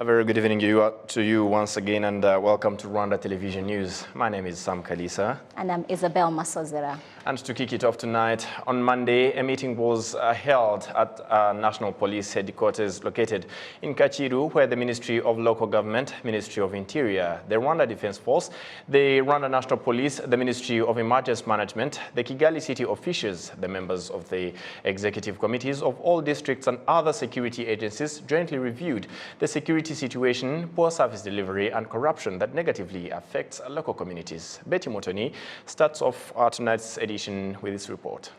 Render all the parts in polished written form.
A very good evening to you once again, and welcome to Rwanda Television News. My name is Sam Kalisa. And I'm Isabel Masozera. And to kick it off tonight, on Monday, a meeting was held at National Police Headquarters located in Kachiru, where the Ministry of Local Government, Ministry of Interior, the Rwanda Defense Force, the Rwanda National Police, the Ministry of Emergency Management, the Kigali City officials, the members of the executive committees of all districts and other security agencies jointly reviewed the security situation, poor service delivery and corruption that negatively affects local communities. Betty Motoni starts off tonight's edition with this report.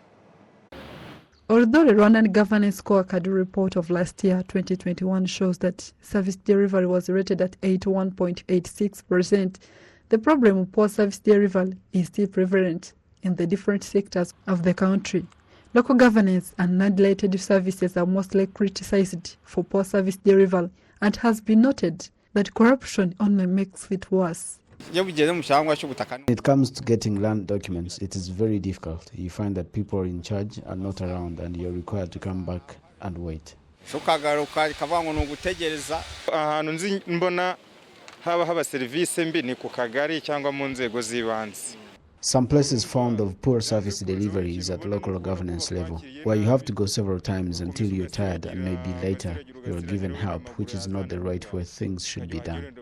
Although the Rwandan Governance Scorecard report of last year, 2021, shows that service delivery was rated at 81.86%, the problem of poor service delivery is still prevalent in the different sectors of the country. Local governance and non-related services are mostly criticized for poor service delivery, and has been noted that corruption only makes it worse. When it comes to getting land documents, it is very difficult. You find that people in charge are not around and you're required to come back and wait. Some places found of poor service delivery is at local governance level, where you have to go several times until you're tired and maybe later you're given help, which is not the right way things should be done.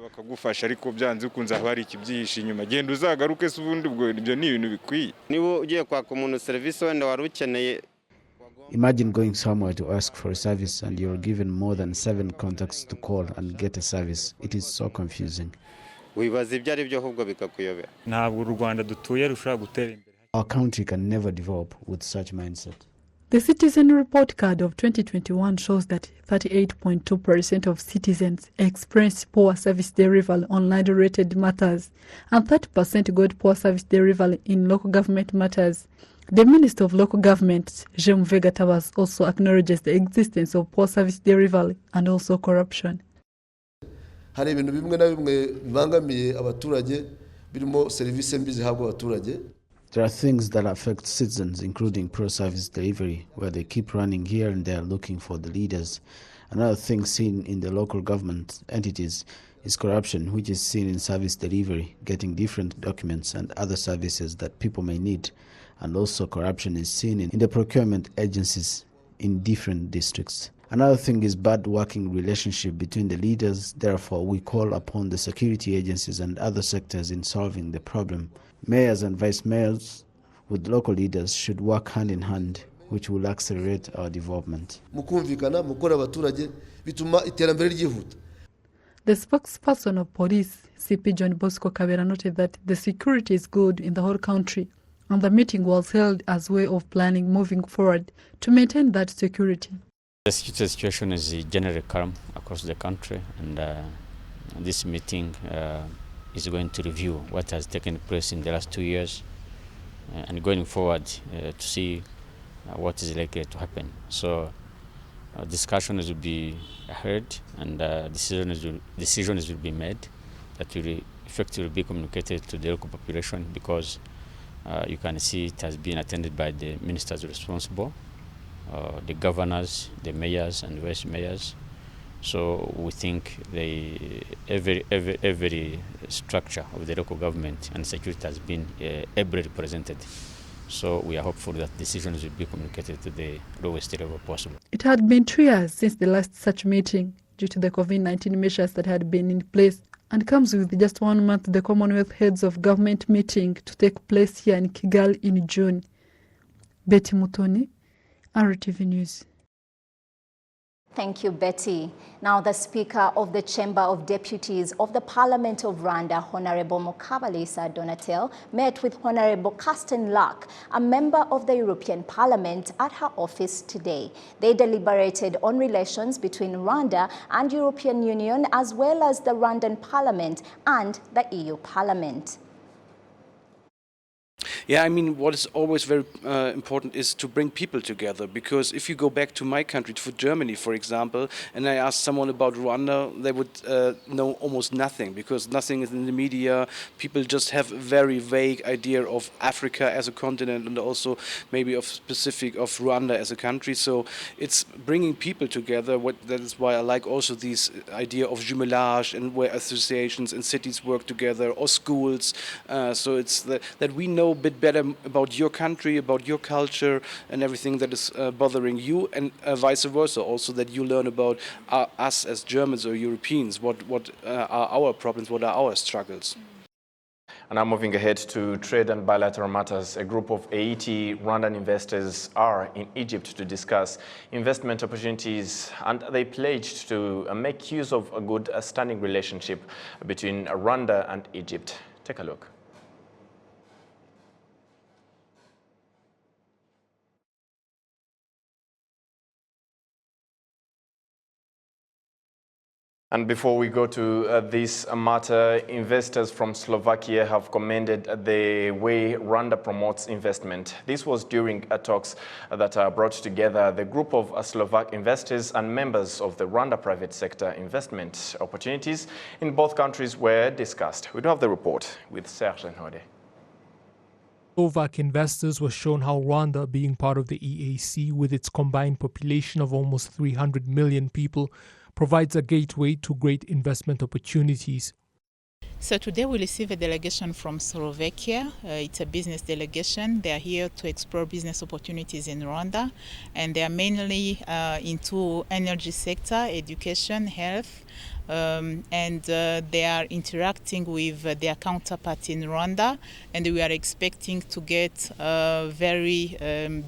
Imagine going somewhere to ask for a service and you're given more than 7 contacts to call and get a service. It is so confusing. Our country can never develop with such mindset. The Citizen Report Card of 2021 shows that 38.2% of citizens experienced poor service delivery on land-related matters, and 30% got poor service delivery in local government matters. The Minister of Local Government, Jean Vegatavas, also acknowledges the existence of poor service delivery and also corruption. Hari ibintu bimwe na bimwe bibangamiye abaturage birimo serivisi mbi zihabwa abaturage. There are things that affect citizens, including poor service delivery, where they keep running here and there looking for the leaders. Another thing seen in the local government entities is corruption, which is seen in service delivery, getting different documents and other services that people may need. And also corruption is seen in the procurement agencies in different districts. Another thing is bad working relationship between the leaders. Therefore, we call upon the security agencies and other sectors in solving the problem. Mayors and vice mayors with local leaders should work hand in hand, which will accelerate our development. The spokesperson of police, CP John Bosco Kabera, noted that the security is good in the whole country, and the meeting was held as a way of planning moving forward to maintain that security. The situation is generally calm across the country, and this meeting is going to review what has taken place in the last 2 years and going forward to see what is likely to happen. So discussions will be heard and decisions will be made that will effectively be communicated to the local population, because you can see it has been attended by the ministers responsible, the governors, the mayors and vice mayors. So we think every structure of the local government and security has been ably represented. So we are hopeful that decisions will be communicated to the lowest level possible. It had been 2 years since the last such meeting due to the COVID-19 measures that had been in place, and comes with just 1 month the Commonwealth Heads of Government meeting to take place here in Kigali in June. Betty Mutoni, RwandaTV News. Thank you, Betty. Now, the Speaker of the Chamber of Deputies of the Parliament of Rwanda, Honorable Mukabalisa Donatel, met with Honorable Kirsten Luck, a member of the European Parliament, at her office today. They deliberated on relations between Rwanda and European Union, as well as the Rwandan Parliament and the EU Parliament. Yeah, I mean, what is always very important is to bring people together, because if you go back to my country, to Germany, for example, and I ask someone about Rwanda, they would know almost nothing, because nothing is in the media. People just have a very vague idea of Africa as a continent, and also maybe of specific of Rwanda as a country. So it's bringing people together. That is why I like also this idea of jumelage, and where associations and cities work together, or schools. So it's that we know a bit better about your country, about your culture, and everything that is bothering you, and vice versa. Also that you learn about us as Germans or Europeans. What are our problems? What are our struggles? And now moving ahead to trade and bilateral matters, a group of 80 Rwandan investors are in Egypt to discuss investment opportunities, and they pledged to make use of a good standing relationship between Rwanda and Egypt. Take a look. And before we go to this matter, investors from Slovakia have commended the way Rwanda promotes investment. This was during talks that brought together the group of Slovak investors and members of the Rwanda private sector. Investment opportunities in both countries were discussed. We do have the report with Serge Nhode. Slovak investors were shown how Rwanda, being part of the EAC with its combined population of almost 300 million people, provides a gateway to great investment opportunities. So today we receive a delegation from Slovakia. It's a business delegation. They are here to explore business opportunities in Rwanda, and they are mainly into energy sector, education, health, and they are interacting with their counterpart in Rwanda, and we are expecting to get very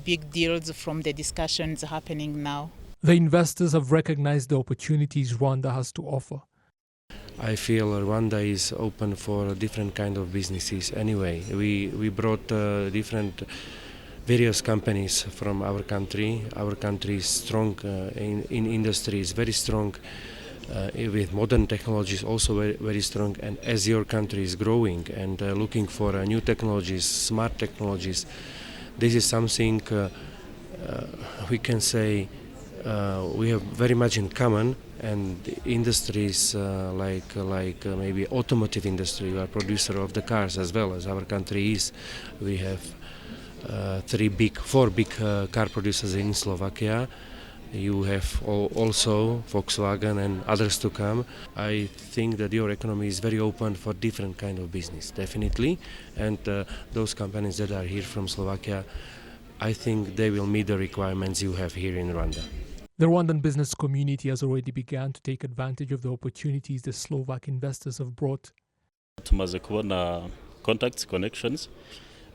big deals from the discussions happening now. The investors have recognized the opportunities Rwanda has to offer. I feel Rwanda is open for different kind of businesses. Anyway, we brought various companies from our country. Our country is strong in industry, is very strong with modern technologies, also very, very strong. And as your country is growing and looking for new technologies, smart technologies, this is something we can say we have very much in common. And industries like maybe automotive industry, we are producer of the cars as well as our country is. We have four big car producers in Slovakia. You have also Volkswagen and others to come. I think that your economy is very open for different kind of business, definitely. And those companies that are here from Slovakia, I think they will meet the requirements you have here in Rwanda. The Rwandan business community has already begun to take advantage of the opportunities the Slovak investors have brought. Tumaze kubona contacts, connections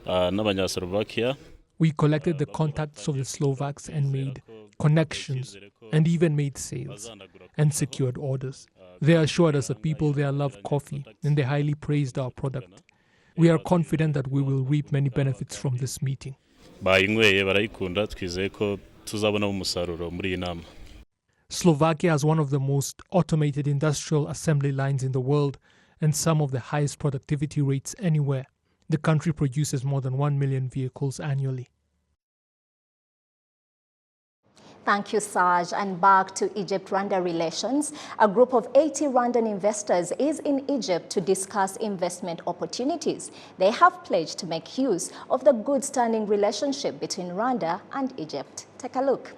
n'abanya-Slovakia. We collected the contacts of the Slovaks and made connections and even made sales and secured orders. They assured us that people there love coffee and they highly praised our product. We are confident that we will reap many benefits from this meeting. Bayinyweye barayikunda, twizeye ko tuzabona umusaruro muri iyi nama. Slovakia has one of the most automated industrial assembly lines in the world and some of the highest productivity rates anywhere. The country produces more than 1 million vehicles annually. Thank you, Saj. And back to Egypt-Rwanda relations. A group of 80 Rwandan investors is in Egypt to discuss investment opportunities. They have pledged to make use of the good standing relationship between Rwanda and Egypt. Take a look.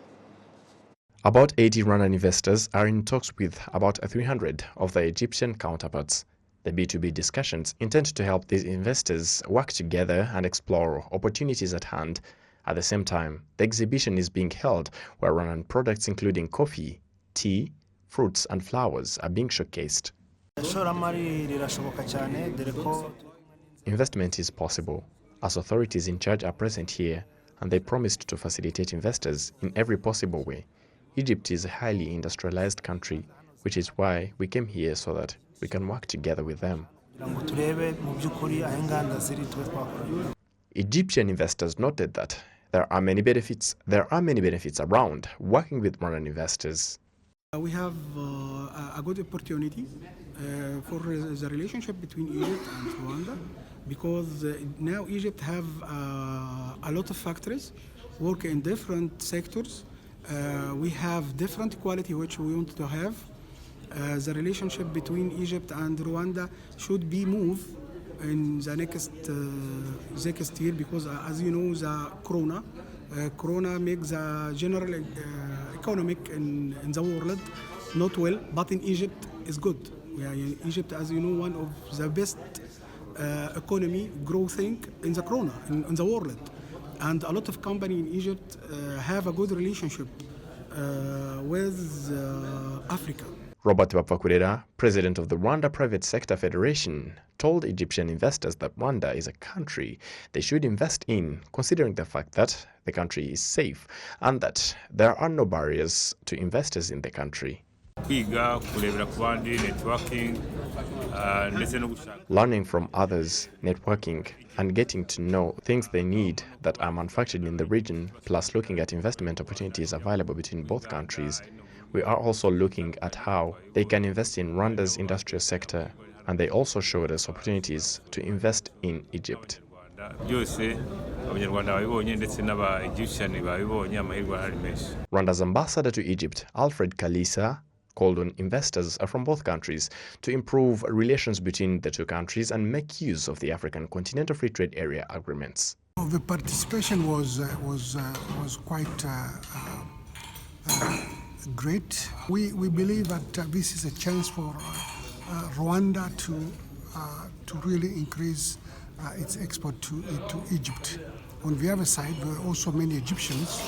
About 80 Rwandan investors are in talks with about 300 of their Egyptian counterparts. The B2B discussions intend to help these investors work together and explore opportunities at hand. At the same time, the exhibition is being held where Rwandan products including coffee, tea, fruits and flowers are being showcased. Investment is possible, as authorities in charge are present here, and they promised to facilitate investors in every possible way. Egypt is a highly industrialized country, which is why we came here so that we can work together with them. Egyptian investors noted that there are many benefits around working with Rwandan investors. We have a good opportunity for the relationship between Egypt and Rwanda, because now Egypt have a lot of factories work in different sectors. We have different quality which we want to have. The relationship between Egypt and Rwanda should be moved in the next year, because as you know, the corona makes the general economic in the world not well, but in Egypt is good. Egypt, as you know, one of the best economy growing in the corona in the world, and a lot of companies in Egypt have a good relationship with Africa. Robert Bapfakurera, president of the Rwanda Private Sector Federation, told Egyptian investors that Rwanda is a country they should invest in, considering the fact that the country is safe and that there are no barriers to investors in the country. Learning from others, networking, and getting to know things they need that are manufactured in the region, plus looking at investment opportunities available between both countries. We are also looking at how they can invest in Rwanda's industrial sector, and they also showed us opportunities to invest in Egypt. Rwanda's ambassador to Egypt, Alfred Kalisa, called on investors from both countries to improve relations between the two countries and make use of the African Continental Free Trade Area agreements. The participation was quite great. We believe that this is a chance for Rwanda to really increase its export to Egypt. On the other side, there were also many Egyptians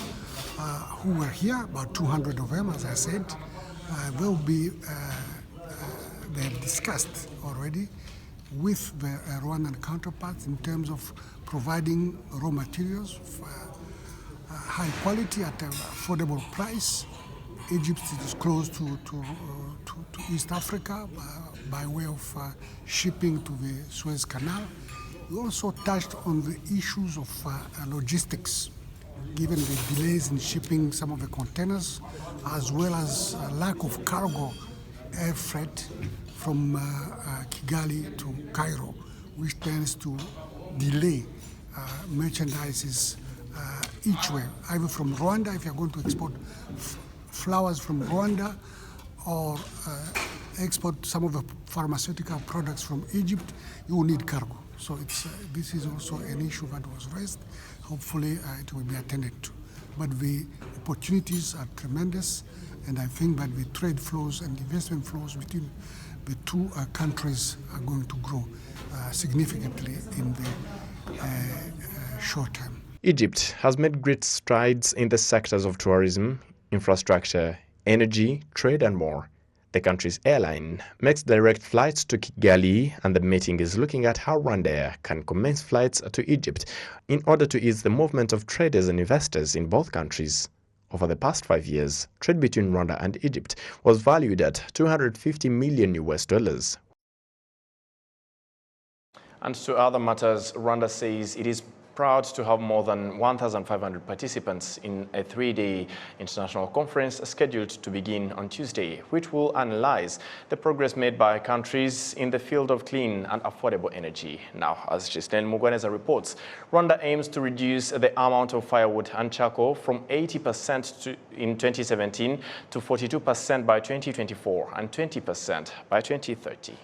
who were here, about 200 of them, as I said. They have discussed already with the Rwandan counterparts in terms of providing raw materials of high quality at an affordable price. Egypt is close to East Africa by way of shipping to the Suez Canal. We also touched on the issues of logistics, given the delays in shipping some of the containers, as well as lack of cargo air freight from Kigali to Cairo, which tends to delay merchandises each way, either from Rwanda, if you're going to export flowers from Rwanda, or export some of the pharmaceutical products from Egypt, you will need cargo. So this is also an issue that was raised. Hopefully it will be attended to. But the opportunities are tremendous, and I think that the trade flows and investment flows between the two countries are going to grow significantly in the short term. Egypt has made great strides in the sectors of tourism, infrastructure, energy, trade, and more. The country's airline makes direct flights to Kigali, and the meeting is looking at how Rwanda can commence flights to Egypt in order to ease the movement of traders and investors in both countries. Over the past 5 years, trade between Rwanda and Egypt was valued at $250 million. And to other matters, Rwanda says it is proud to have more than 1,500 participants in a 3-day international conference scheduled to begin on Tuesday, which will analyze the progress made by countries in the field of clean and affordable energy. Now, as Gislaine Mugwaneza reports, Rwanda aims to reduce the amount of firewood and charcoal from 80% in 2017 to 42% by 2024 and 20% by 2030.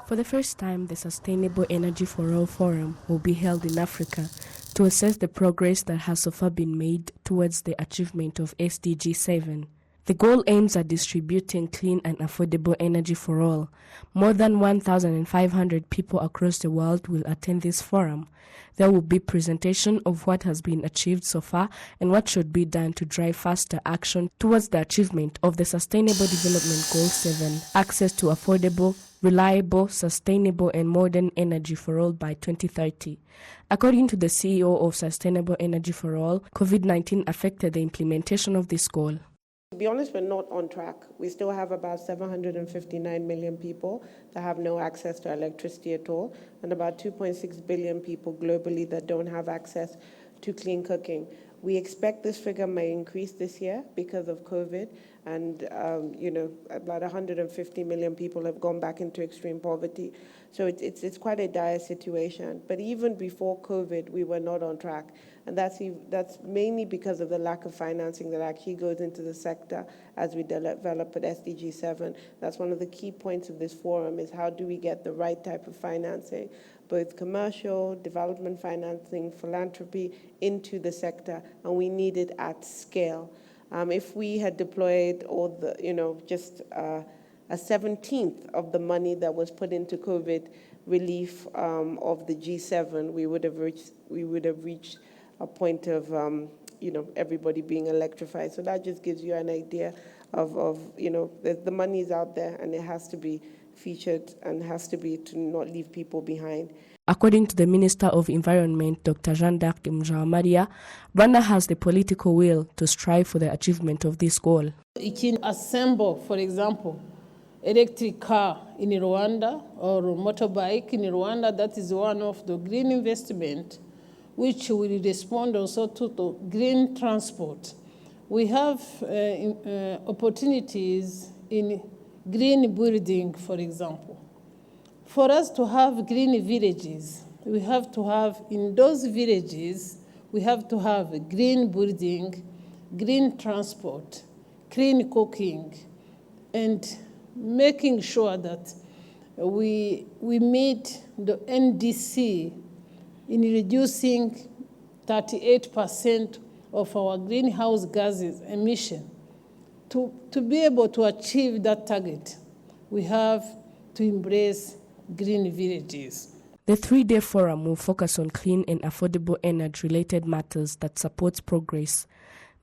For the first time, the Sustainable Energy for All Forum will be held in Africa to assess the progress that has so far been made towards the achievement of SDG 7. The goal aims at distributing clean and affordable energy for all. More than 1,500 people across the world will attend this forum. There will be presentation of what has been achieved so far and what should be done to drive faster action towards the achievement of the Sustainable Development Goal 7, access to affordable, reliable, sustainable and modern energy for all by 2030. According to the CEO of Sustainable Energy for All, COVID-19 affected the implementation of this goal. To be honest, we're not on track. We still have about 759 million people that have no access to electricity at all, and about 2.6 billion people globally that don't have access to clean cooking. We expect this figure may increase this year because of COVID, and about 150 million people have gone back into extreme poverty. So it's quite a dire situation. But even before COVID, we were not on track, and that's mainly because of the lack of financing that actually goes into the sector as we develop at SDG 7. That's one of the key points of this forum: is how do we get the right type of financing, both commercial, development financing, philanthropy, into the sector, and we need it at scale. If we had deployed all the, just a 17th of the money that was put into COVID relief of the G7, we would have reached a point of, everybody being electrified. So that just gives you an idea of the money is out there, and it has to be featured and has to be to not leave people behind. According to the Minister of Environment, Dr. Jean-D'Arc Mjawamariya, Rwanda has the political will to strive for the achievement of this goal. It can assemble, for example, electric car in Rwanda or motorbike in Rwanda. That is one of the green investment which will respond also to the green transport. We have opportunities in green building, for example. For us to have green villages, we have to have, in those villages, we have to have green building, green transport, clean cooking, and making sure that we meet the NDC in reducing 38% of our greenhouse gases emission. To be able to achieve that target, we have to embrace green villages. The three-day forum will focus on clean and affordable energy-related matters that supports progress.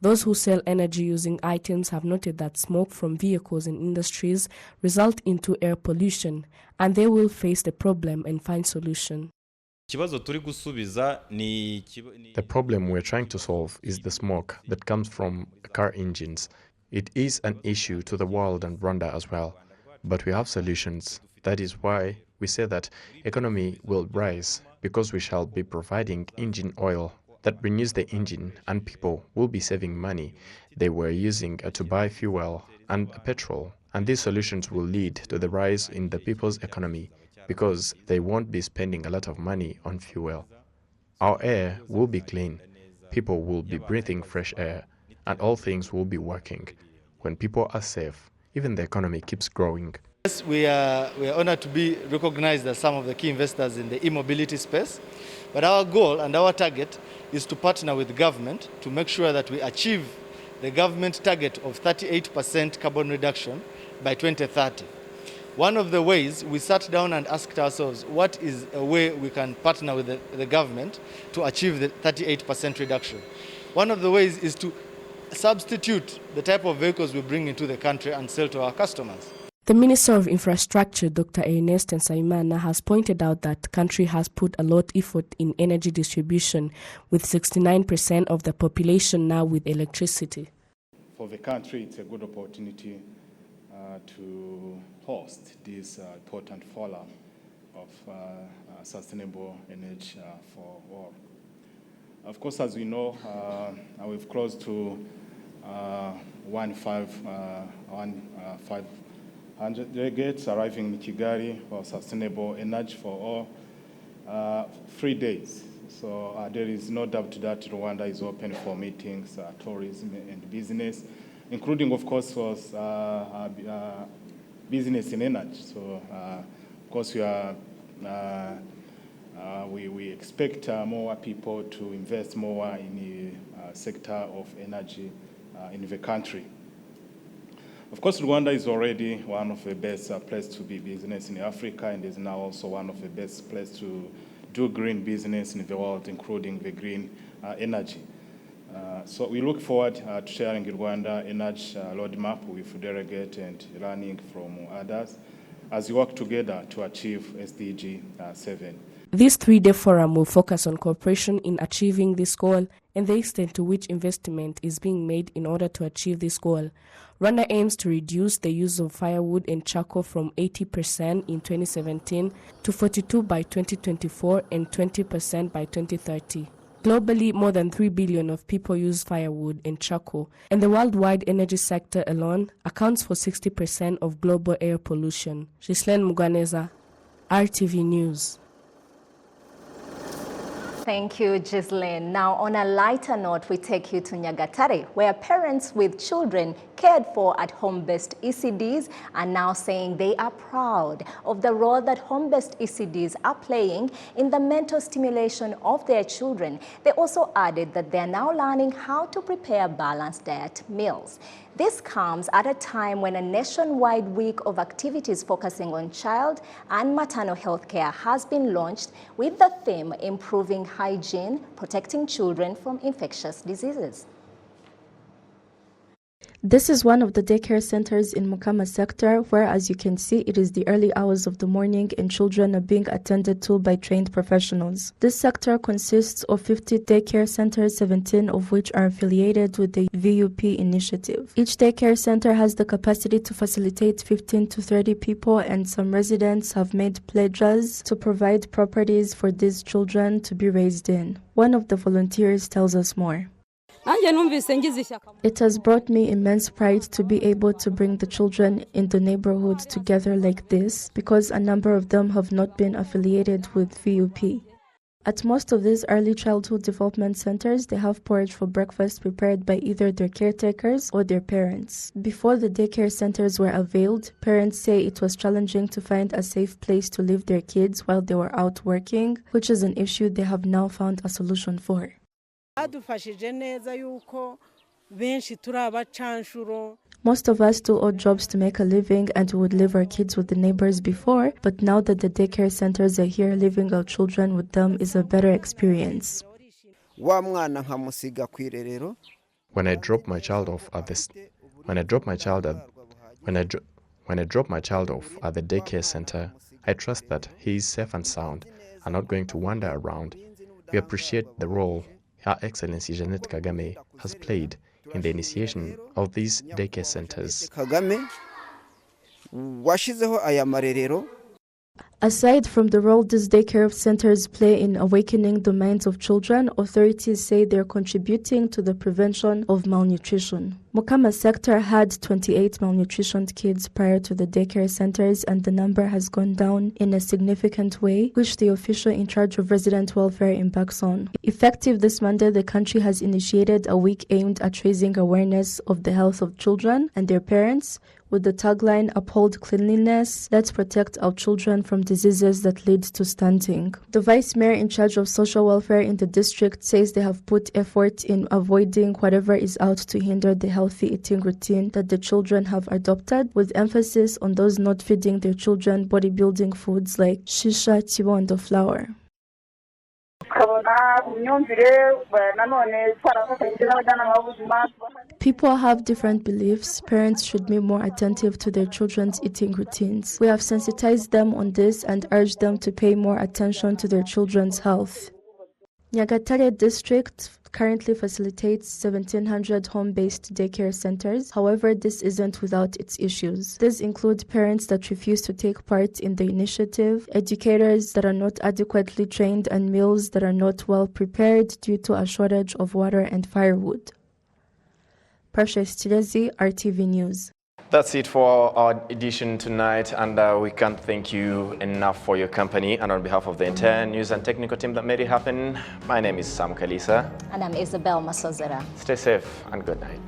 Those who sell energy-using items have noted that smoke from vehicles and industries result into air pollution, and they will face the problem and find solution. The problem we're trying to solve is the smoke that comes from car engines. It is an issue to the world and Rwanda as well, but we have solutions. That is why we say that economy will rise, because we shall be providing engine oil that renews the engine, and people will be saving money they were using to buy fuel and petrol. And these solutions will lead to the rise in the people's economy, because they won't be spending a lot of money on fuel. Our air will be clean, people will be breathing fresh air, and all things will be working. When people are safe, even the economy keeps growing. Yes, we are honored to be recognized as some of the key investors in the e-mobility space. But our goal and our target is to partner with the government to make sure that we achieve the government target of 38% carbon reduction by 2030. One of the ways we sat down and asked ourselves, what is a way we can partner with the government to achieve the 38% reduction? One of the ways is to substitute the type of vehicles we bring into the country and sell to our customers. The Minister of Infrastructure, Dr. Ernest Nsabimana, has pointed out that the country has put a lot of effort in energy distribution, with 69% of the population now with electricity. For the country, it's a good opportunity to host this important forum of sustainable energy for all. Of course, as we know, we've close to 1,500 delegates arriving in Kigali for sustainable energy for all 3 days. So there is no doubt that Rwanda is open for meetings, tourism and business, including, of course, for business in energy. So, of course, we expect more people to invest more in the sector of energy in the country. Of course, Rwanda is already one of the best places to be business in Africa, and is now also one of the best places to do green business in the world, including the green energy. So we look forward to sharing Rwanda energy roadmap with delegates and learning from others as we work together to achieve SDG 7. This three-day forum will focus on cooperation in achieving this goal and the extent to which investment is being made in order to achieve this goal. Rwanda aims to reduce the use of firewood and charcoal from 80% in 2017 to 42% by 2024 and 20% by 2030. Globally, more than 3 billion of people use firewood and charcoal, and the worldwide energy sector alone accounts for 60% of global air pollution. Ghislaine Muganeza, RTV News. Thank you, Ghislaine. Now, on a lighter note, we take you to Nyagatare, where parents with children cared for at home-based ECDs are now saying they are proud of the role that home-based ECDs are playing in the mental stimulation of their children. They also added that they are now learning how to prepare balanced diet meals. This comes at a time when a nationwide week of activities focusing on child and maternal health care has been launched with the theme improving hygiene, protecting children from infectious diseases. This is one of the daycare centers in Mukama sector where, as you can see, it is the early hours of the morning and children are being attended to by trained professionals. This sector consists of 50 daycare centers, 17 of which are affiliated with the VUP initiative. Each daycare center has the capacity to facilitate 15 to 30 people, and some residents have made pledges to provide properties for these children to be raised in. One of the volunteers tells us more. It has brought me immense pride to be able to bring the children in the neighborhood together like this, because a number of them have not been affiliated with VUP. At most of these early childhood development centers, they have porridge for breakfast prepared by either their caretakers or their parents. Before the daycare centers were availed, parents say it was challenging to find a safe place to leave their kids while they were out working, which is an issue they have now found a solution for. Most of us do odd jobs to make a living, and we would leave our kids with the neighbors before, but now that the daycare centers are here, leaving our children with them is a better experience. When I drop my child off at the daycare center, I trust that he is safe and sound and not going to wander around. We appreciate the role Her Excellency Jeanette Kagame has played in the initiation of these daycare centers. Aside from the role these daycare centers play in awakening the minds of children, authorities say they're contributing to the prevention of malnutrition. Mukama sector had 28 malnutritioned kids prior to the daycare centers, and the number has gone down in a significant way, which the official in charge of resident welfare embarks on. Effective this Monday, the country has initiated a week aimed at raising awareness of the health of children and their parents, with the tagline, "Uphold cleanliness, let's protect our children from diseases that lead to stunting." The vice mayor in charge of social welfare in the district says they have put effort in avoiding whatever is out to hinder the healthy eating routine that the children have adopted, with emphasis on those not feeding their children bodybuilding foods like shisha, chibondo flour. People have different beliefs. Parents should be more attentive to their children's eating routines. We have sensitized them on this and urged them to pay more attention to their children's health. Nyagatare district currently facilitates 1,700 home-based daycare centers. However, this isn't without its issues. These include parents that refuse to take part in the initiative, educators that are not adequately trained, and meals that are not well prepared due to a shortage of water and firewood. Precious Chilezi, RTV News. That's it for our edition tonight, and we can't thank you enough for your company. And on behalf of the entire news and technical team that made it happen, my name is Sam Kalisa. And I'm Isabel Masozera. Stay safe and good night.